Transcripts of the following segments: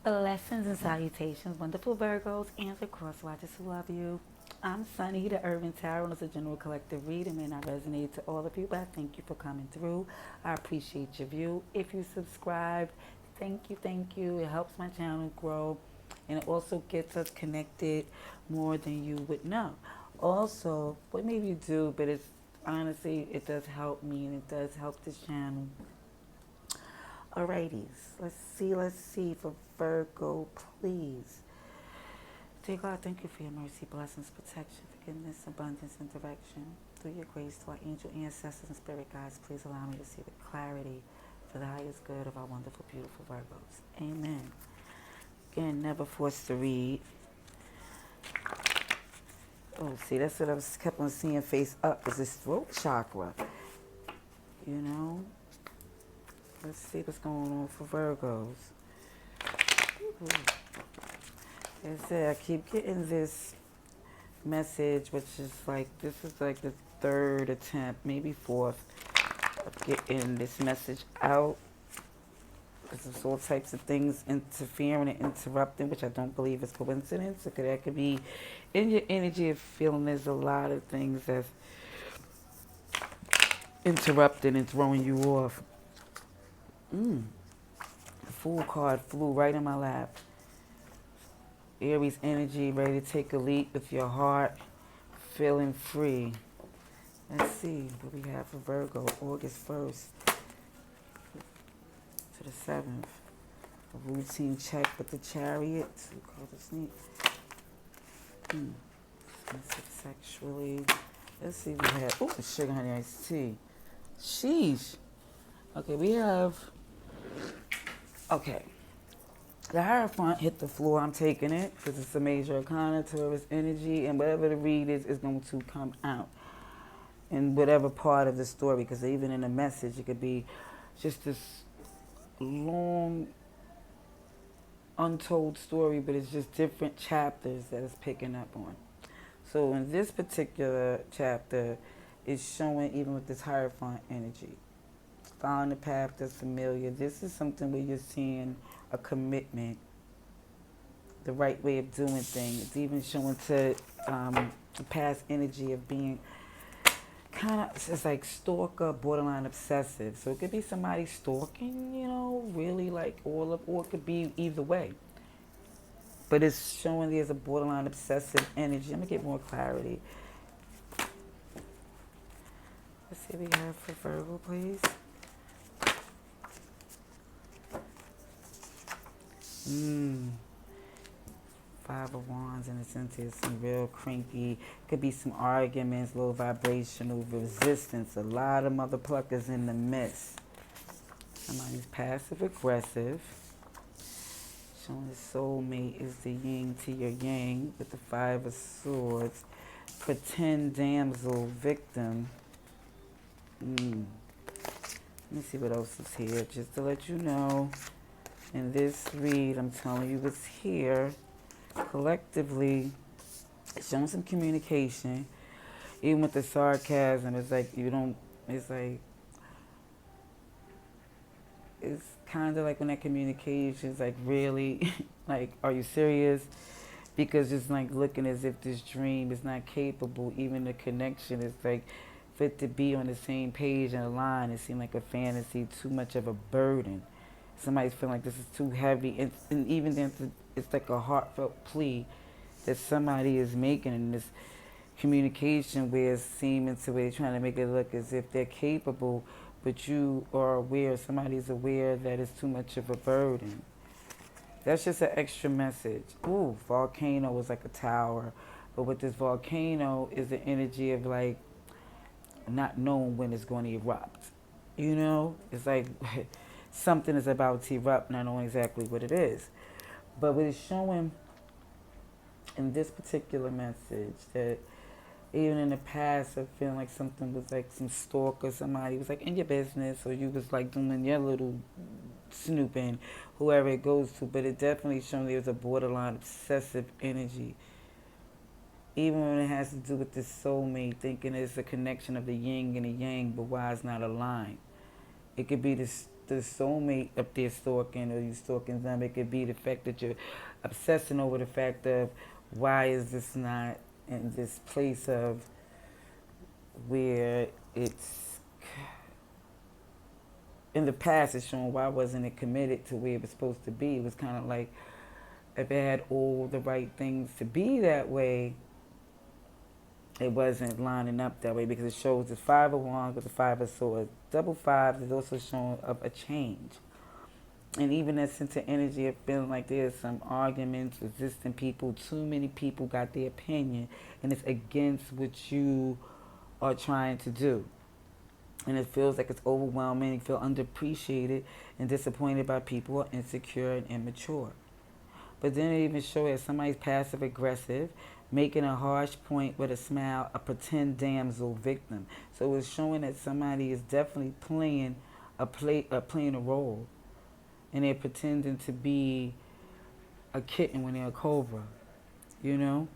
Blessings and salutations, wonderful Virgos and the crosswatchers who love you. I'm Sunny, the Urban Tarot, and it's a general collective read. It may not resonate to all of you, but I thank you for coming through. I appreciate your view. If you subscribed, thank you, thank you. It helps my channel grow, and it also gets us connected more than you would know. Also, what maybe you do, but it's honestly, it does help me and it does help this channel. Alrighties, let's see for Virgo, please. Dear God, thank you for your mercy, blessings, protection, forgiveness, abundance, and direction. Through your grace to our angel ancestors and spirit guides, please allow me to see the clarity for the highest good of our wonderful, beautiful Virgos. Amen. Again, never forced to read. Oh, see, that's what I was kept on seeing face up, is this throat chakra. You know? Let's see what's going on for Virgos. As I said, I keep getting this message, which is like, this is like the third attempt, maybe fourth, of getting this message out. There's all types of things interfering and interrupting, which I don't believe is coincidence. That could be in your energy of feeling there's a lot of things that's interrupting and throwing you off. The Fool card flew right in my lap. Aries energy, ready to take a leap with your heart, feeling free. Let's see what we have for Virgo, August 1st to the 7th. A routine check with the Chariot. We call this neat. Sexually. Let's see what we have. Oh, sugar honey iced tea. Sheesh. Okay, we have. Okay. The Hierophant hit the floor. I'm taking it because it's a major arcana, Taurus energy, and whatever the read is going to come out in whatever part of the story, because even in a message, it could be just this long, untold story, but it's just different chapters that it's picking up on. So in this particular chapter, it's showing, even with this Hierophant energy, following the path that's familiar. This is something where you're seeing a commitment, the right way of doing things. It's even showing to the past energy of being kind of, it's like stalker, borderline obsessive. So it could be somebody stalking, you know, really like all of, or it could be either way. But it's showing there's a borderline obsessive energy. I'm gonna get more clarity. Let's see what we have for Virgo, please. Five of Wands, in a sense, is some real cranky. Could be some arguments, low vibrational resistance. A lot of mother pluckers in the midst. Somebody's passive aggressive. Showing his soulmate is the yin to your yang with the Five of Swords. Pretend damsel victim. Let me see what else is here, just to let you know. In this read, I'm telling you what's here. Collectively, it's showing some communication. Even with the sarcasm, it's like you don't, it's like, it's kind of like when that communication is like really, like, are you serious? Because it's like looking as if this dream is not capable, even the connection is like, for it to be on the same page and a line, it seemed like a fantasy, too much of a burden. Somebody's feeling like this is too heavy, and even then it's like a heartfelt plea that somebody is making in this communication, where it's seeming to where they're trying to make it look as if they're capable, but you are aware, somebody's aware that it's too much of a burden. That's just an extra message. Ooh, volcano is like a tower, but with this volcano is the energy of like not knowing when it's going to erupt. You know, it's like something is about to erupt, not knowing exactly what it is. But what it's showing in this particular message, that even in the past, of feeling like something was like some stalker, somebody was like in your business, or you was like doing your little snooping, whoever it goes to, but it definitely showing there's a borderline obsessive energy. Even when it has to do with this soulmate, thinking it's a connection of the yin and the yang, but why it's not aligned. It could be this the soulmate up there stalking or you stalking them. It could be the fact that you're obsessing over the fact of why is this not in this place of where it's in the past it's showing why wasn't it committed to where it was supposed to be. It was kind of like if it had all the right things to be that way, it wasn't lining up that way because it shows the Five of Wands with the Five of Swords. Double fives is also showing of a change. And even that sense of energy of feeling like there's some arguments, resisting people, too many people got their opinion, and it's against what you are trying to do. And it feels like it's overwhelming, you feel underappreciated and disappointed by people who are insecure and immature. But then it even shows that somebody's passive aggressive, making a harsh point with a smile, a pretend damsel victim. So it's showing that somebody is definitely playing playing a role, and they're pretending to be a kitten when they're a cobra. You know.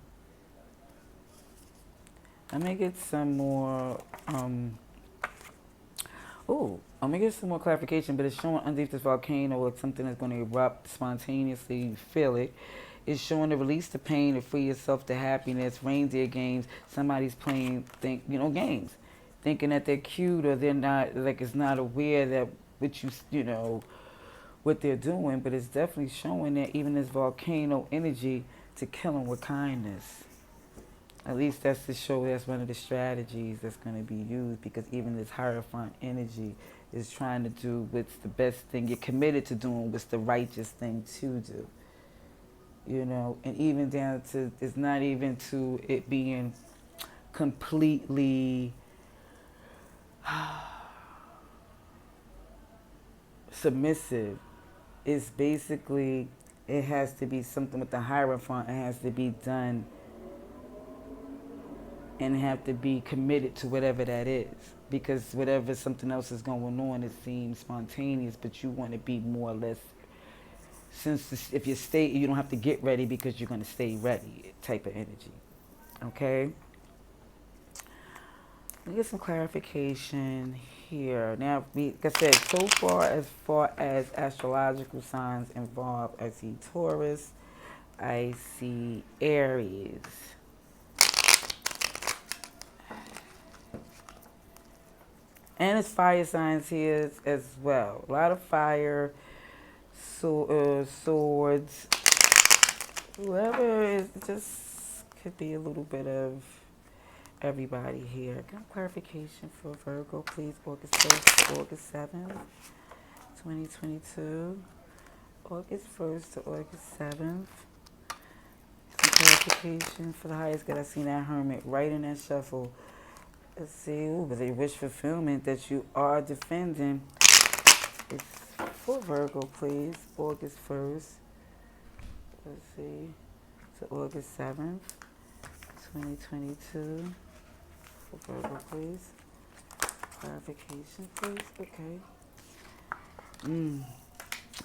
Let me get some more. I'm gonna get some more clarification, but it's showing underneath this volcano like something that's gonna erupt spontaneously. You feel it. It's showing to release the pain, to free yourself to happiness. Reindeer games. Somebody's playing, games, thinking that they're cute or they're not. Like it's not aware that what what they're doing. But it's definitely showing that even this volcano energy to kill them with kindness. At least that's to show that's one of the strategies that's going to be used because even this Hierophant energy is trying to do what's the best thing. You're committed to doing what's the righteous thing to do. And even down to, it's not even to it being completely submissive. It's basically, it has to be something with the Hierophant. It has to be done and have to be committed to whatever that is. Because whatever something else is going on, it seems spontaneous, but you want to be more or less, since if you stay, you don't have to get ready because you're going to stay ready type of energy. Okay? Let me get some clarification here. Now, like I said, so far as astrological signs involved, I see Taurus, I see Aries. And it's fire signs here as well. A lot of fire, swords. Whoever is, just could be a little bit of everybody here. Can I clarification for Virgo, please? August 1st to August 7th, 2022. August 1st to August 7th. Some clarification for the highest good. I seen that Hermit right in that shuffle. Let's see, but a wish fulfillment that you are defending. It's for Virgo, please. August 1st. Let's see. To August 7th, 2022. For Virgo, please. Clarification, please. Okay.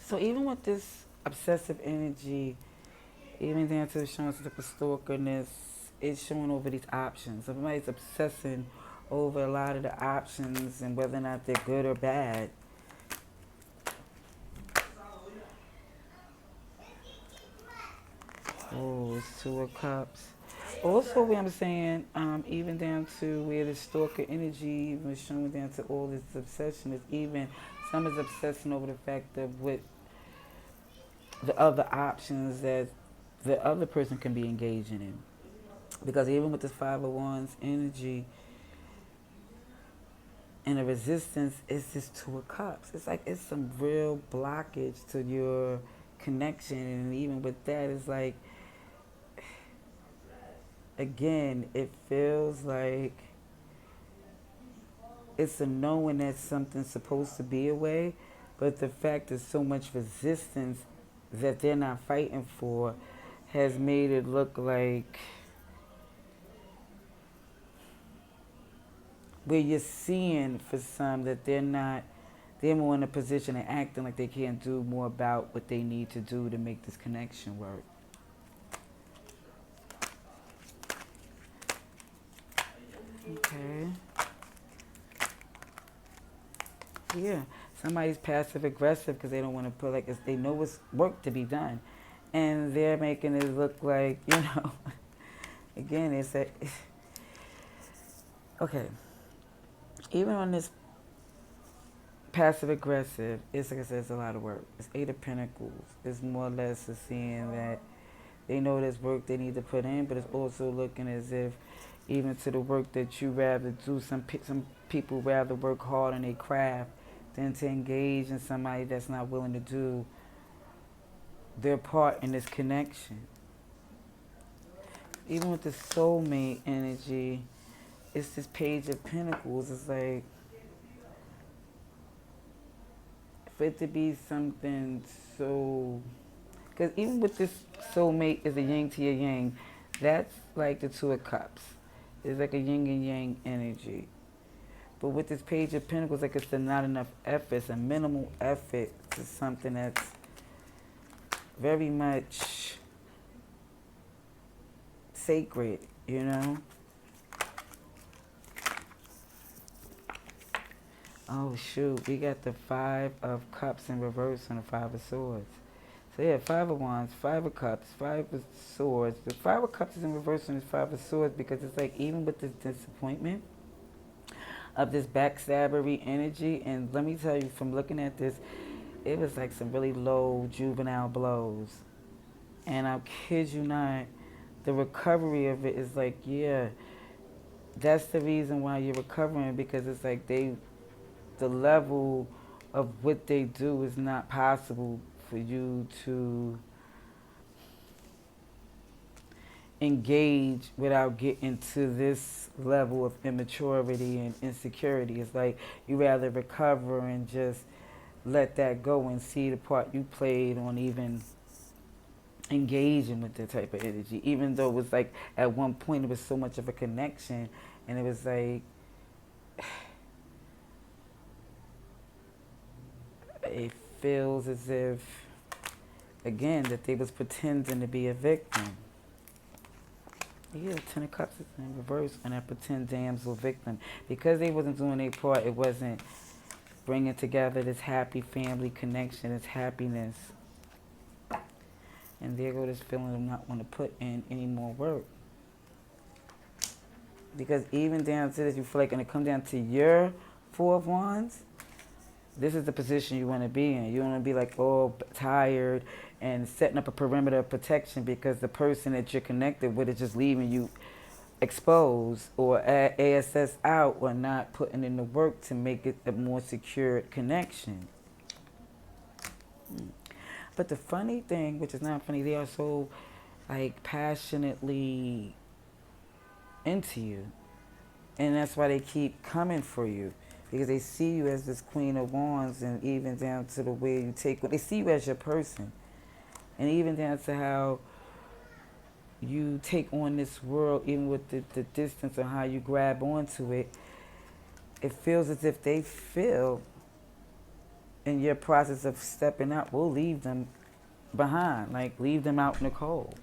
So even with this obsessive energy, even down to showing some type of stalkerness, it's showing over these options. Somebody's obsessing over a lot of the options and whether or not they're good or bad. Oh, it's Two of Cups. Also, what I'm saying, even down to where the stalker energy even showing down to all this obsession is even some is obsessing over the fact of what the other options that the other person can be engaging in. Because even with this Five of Wands energy and the resistance, it's just Two of Cups. It's like it's some real blockage to your connection. And even with that, it's like, again, it feels like it's a knowing that something's supposed to be a way, but the fact there's so much resistance that they're not fighting for has made it look like where you're seeing for some that they're more in a position of acting like they can't do more about what they need to do to make this connection work. Okay. Yeah. Somebody's passive aggressive because they don't want to put like they know it's work to be done, and they're making it look like Again, it's a okay. Even on this passive aggressive, it's like I said, it's a lot of work. It's Eight of Pentacles. It's more or less a seeing that they know there's work they need to put in, but it's also looking as if even to the work that you rather do, some people rather work hard on their craft than to engage in somebody that's not willing to do their part in this connection. Even with the soulmate energy, it's this Page of Pentacles. It's like, for it to be something so, because even with this soulmate is a yin to your yang, that's like the Two of Cups. It's like a yin and yang energy. But with this Page of Pentacles, like it's not enough effort. It's a minimal effort to something that's very much sacred, Oh shoot, we got the Five of Cups in reverse and the Five of Swords. So yeah, Five of Wands, Five of Cups, Five of Swords. The Five of Cups is in reverse and it's Five of Swords because it's like even with this disappointment of this backstabbery energy, and let me tell you from looking at this, it was like some really low juvenile blows. And I kid you not, the recovery of it is like, yeah, that's the reason why you're recovering, because it's like the level of what they do is not possible for you to engage without getting to this level of immaturity and insecurity. It's like you rather recover and just let that go and see the part you played on even engaging with that type of energy, even though it was like at one point it was so much of a connection, and it was like it feels as if, again, that they was pretending to be a victim. Yeah, Ten of Cups is in reverse, and that pretend damsel victim. Because they wasn't doing their part, it wasn't bringing together this happy family connection, this happiness. And there go this feeling of not want to put in any more work. Because even down to this, you feel like when it comes down to your Four of Wands, this is the position you want to be in. You want to be like, oh, tired and setting up a perimeter of protection because the person that you're connected with is just leaving you exposed or ASS out or not putting in the work to make it a more secure connection. But the funny thing, which is not funny, they are so like passionately into you. And that's why they keep coming for you. Because they see you as this Queen of Wands, and even down to the way you take, they see you as your person. And even down to how you take on this world, even with the distance and how you grab onto it, it feels as if they feel in your process of stepping out, we'll leave them behind, like leave them out in the cold.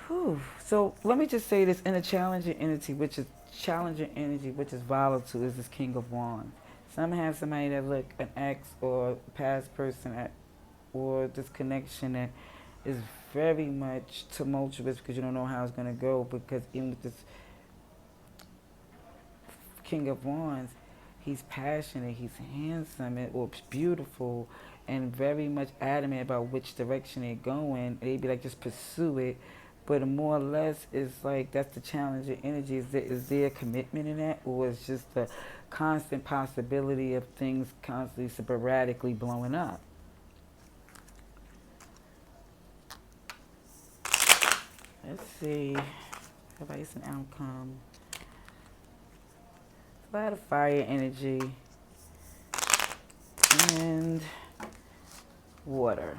Whew. So let me just say this: in a challenging energy, which is volatile, is this King of Wands. Some have somebody that look an ex or past person or this connection that is very much tumultuous because you don't know how it's going to go. Because even with this King of Wands, he's passionate, he's handsome, or beautiful, and very much adamant about which direction they're going. They'd be like, just pursue it. But more or less, it's like that's the challenge of energy. Is there a commitment in that, or is just the constant possibility of things constantly sporadically blowing up? Let's see. Advice and outcome. A lot of fire energy and water.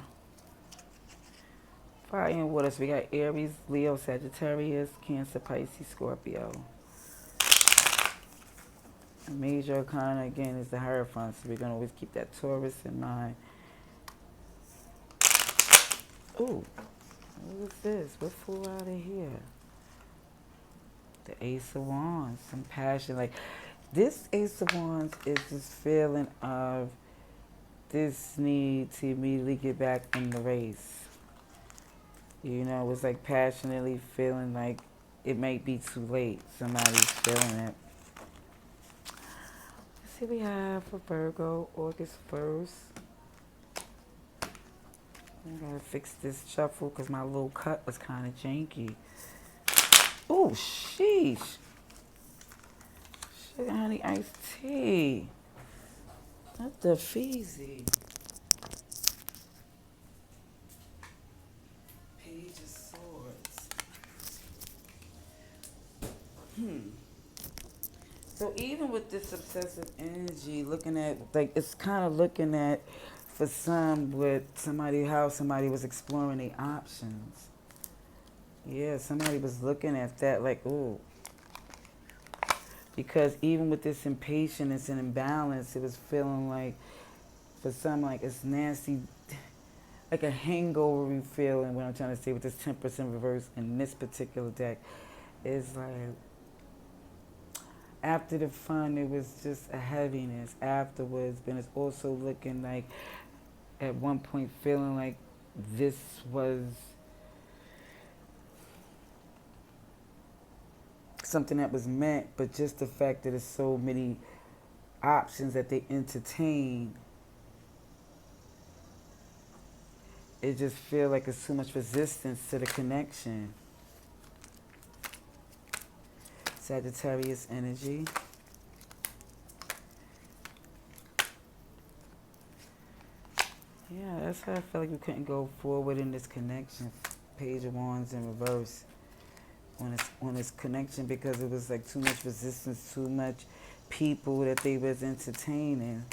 Fire and water. So we got Aries, Leo, Sagittarius, Cancer, Pisces, Scorpio. A major arcana, again, is the Hierophant, so we're going to always keep that Taurus in mind. Ooh, what is this? What flew out of here? The Ace of Wands, some passion. Like this Ace of Wands is this feeling of this need to immediately get back in the race. You know, it's like passionately feeling like it might be too late. Somebody's feeling it. Let's see what we have for Virgo, August 1st. I gotta fix this shuffle because my little cut was kind of janky. Oh, sheesh. Sugar honey iced tea. Not the Feezy. Page of Swords. So even with this obsessive energy, looking at, like, it's kind of looking at, for some, with somebody, how somebody was exploring the options. Yeah, somebody was looking at that like, ooh. Because even with this impatience and imbalance, it was feeling like, for some, like it's nasty, like a hangover feeling, what I'm trying to say with this 10% reverse in this particular deck. Is like, after the fun, it was just a heaviness afterwards, but it's also looking like, at one point, feeling like this was something that was meant, but just the fact that there's so many options that they entertain, it just feel like it's too much resistance to the connection. Sagittarius energy. Yeah, that's how I felt like you couldn't go forward in this connection. Page of Wands in reverse on this connection, because it was like too much resistance, too much people that they was entertaining.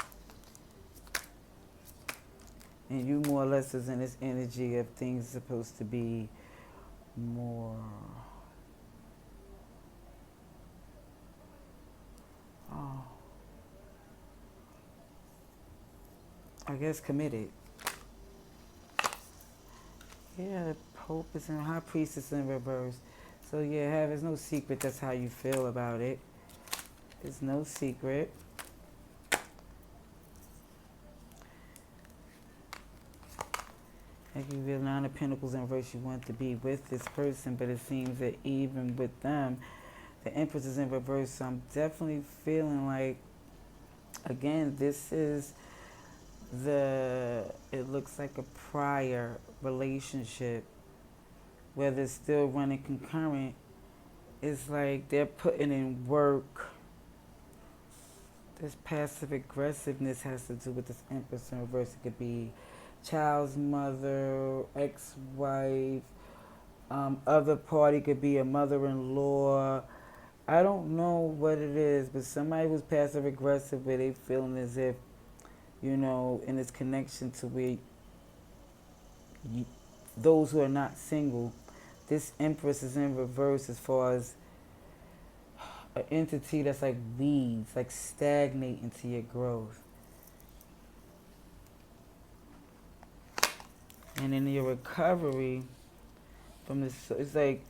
And you more or less is in this energy of things supposed to be more, I guess, committed. Yeah, the Pope is in, High Priestess in reverse. So yeah, it's no secret that's how you feel about it. It's no secret. Like you feel Nine of Pentacles in reverse, you want to be with this person, but it seems that even with them, the Empress is in reverse. So I'm definitely feeling like, again, this is it looks like a prior relationship, whether it's still running concurrent. It's like they're putting in work. This passive aggressiveness has to do with this Empress in reverse. It could be child's mother, ex-wife, other party could be a mother-in-law. I don't know what it is, but somebody who's passive aggressive, where they feeling as if, you know, in this connection to where those who are not single, this Empress is in reverse as far as an entity that's like weeds, like stagnating to your growth. And in your recovery from this, it's like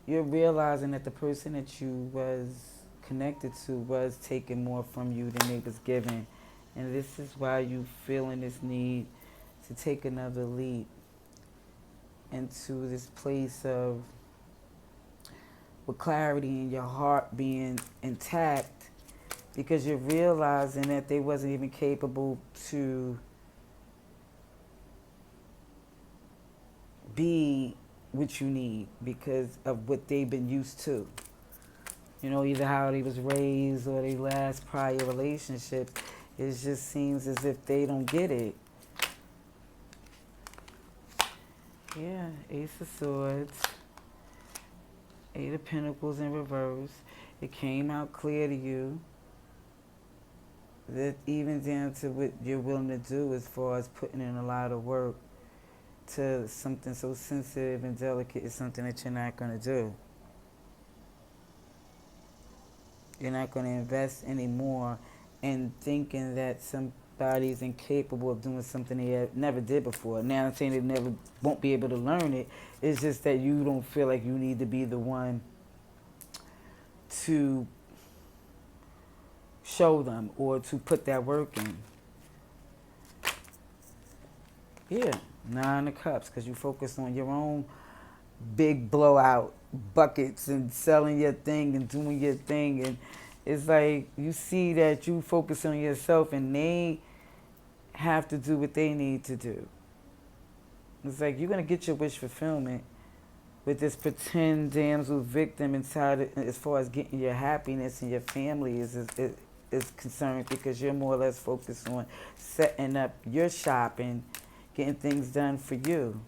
you're realizing that the person that you was connected to was taking more from you than they was giving. And this is why you feeling this need to take another leap into this place of, with clarity in your heart being intact, because you're realizing that they wasn't even capable to be what you need because of what they've been used to. You know, either how they was raised or their last prior relationship. It just seems as if they don't get it. Yeah, Ace of Swords, Eight of Pentacles in reverse. It came out clear to you that even down to what you're willing to do as far as putting in a lot of work to something so sensitive and delicate is something that you're not going to do. You're not going to invest anymore in thinking that somebody's incapable of doing something they never did before. Now I'm saying they never won't be able to learn it. It's just that you don't feel like you need to be the one to show them or to put that work in. Yeah, 9 of Cups, because you focus on your own big blowout buckets and selling your thing and doing your thing. And it's like you see that you focus on yourself and they have to do what they need to do. It's like you're going to get your wish fulfillment with this pretend damsel victim inside it, as far as getting your happiness and your family is concerned, because you're more or less focused on setting up your shop and getting things done for you.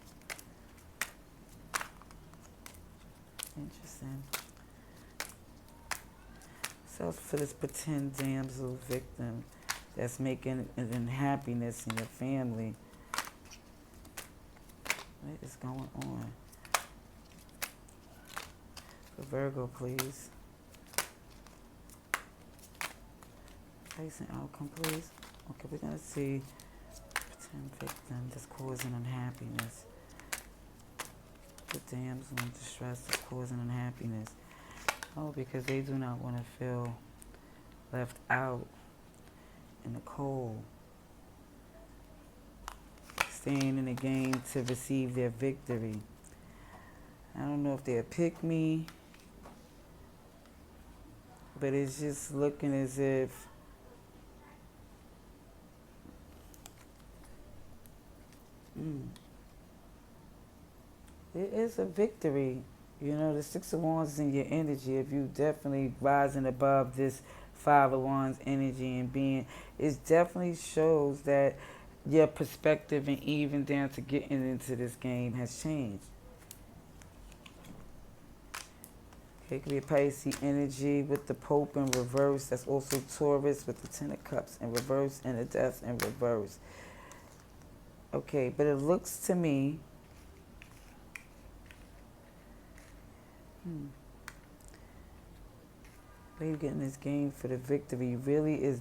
Interesting. So for this pretend damsel victim that's making an unhappiness in your family, what is going on? For Virgo, please. Place and outcome, please. Okay, we're going to see pretend victim that's causing unhappiness. The damsel in distress that's causing unhappiness. Oh, because they do not want to feel left out in the cold. Staying in the game to receive their victory. I don't know if they'll pick me, but it's just looking as if it is a victory. You know, the 6 of Wands is in your energy. If you definitely rising above this 5 of Wands energy and being, it definitely shows that your perspective and even down to getting into this game has changed. Okay, it could be a Pisces energy with the Pope in reverse. That's also Taurus with the 10 of Cups in reverse and the Death in reverse. Okay, but it looks to me but you getting this game for the victory really is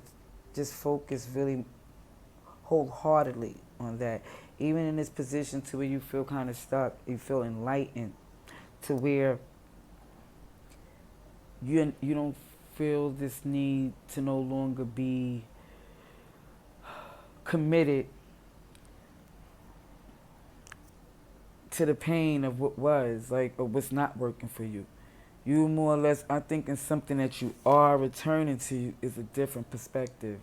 just focused really wholeheartedly on that. Even in this position to where you feel kind of stuck, you feel enlightened to where you don't feel this need to no longer be committed to the pain of what was, like, or what's not working for you. You more or less are thinking something that you are returning to is a different perspective.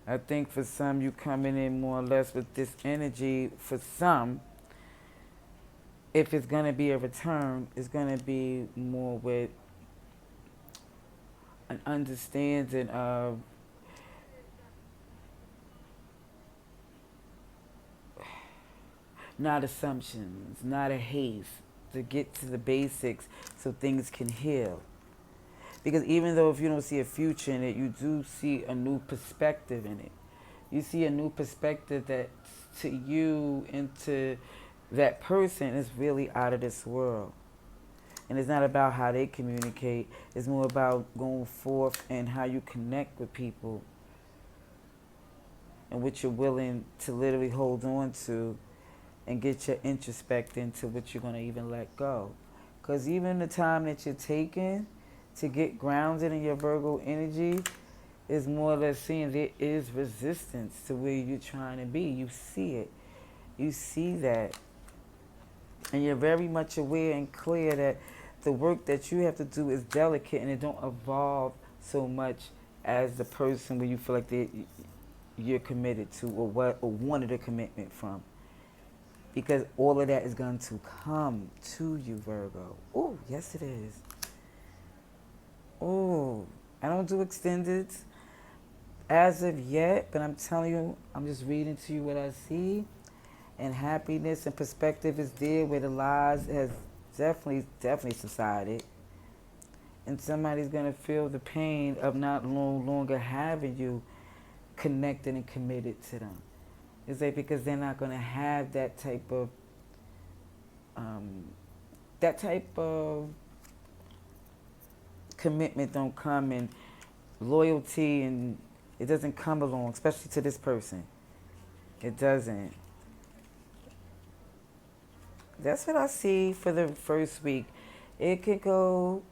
I think for some, you coming in more or less with this energy. For some, if it's going to be a return, it's going to be more with an understanding of not assumptions, not a haste, to get to the basics so things can heal. Because even though if you don't see a future in it, you do see a new perspective in it. You see a new perspective that to you and to that person is really out of this world. And it's not about how they communicate. It's more about going forth and how you connect with people and what you're willing to literally hold on to and get your introspect into what you're going to even let go. Because even the time that you're taking to get grounded in your Virgo energy is more or less seeing there is resistance to where you're trying to be. You see it. You see that. And you're very much aware and clear that the work that you have to do is delicate and it don't evolve so much as the person where you feel like you're committed to or wanted a commitment from. Because all of that is going to come to you, Virgo. Oh, yes it is. Oh, I don't do extended as of yet, but I'm telling you, I'm just reading to you what I see. And happiness and perspective is there where the lies has definitely subsided. And somebody's going to feel the pain of not no longer having you connected and committed to them. It's like because they're not going to have that type of commitment don't come, and loyalty, and it doesn't come along, especially to this person. It doesn't. That's what I see for the first week. It could go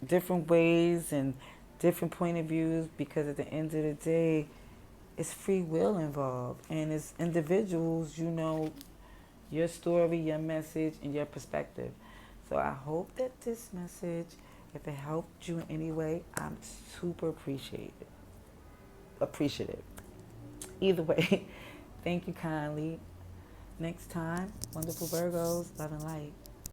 different ways and different point of views, because at the end of the day, it's free will involved, and it's individuals, you know, your story, your message, and your perspective. So I hope that this message, if it helped you in any way, I'm super appreciative. Either way, thank you kindly. Next time, wonderful Virgos, love and light.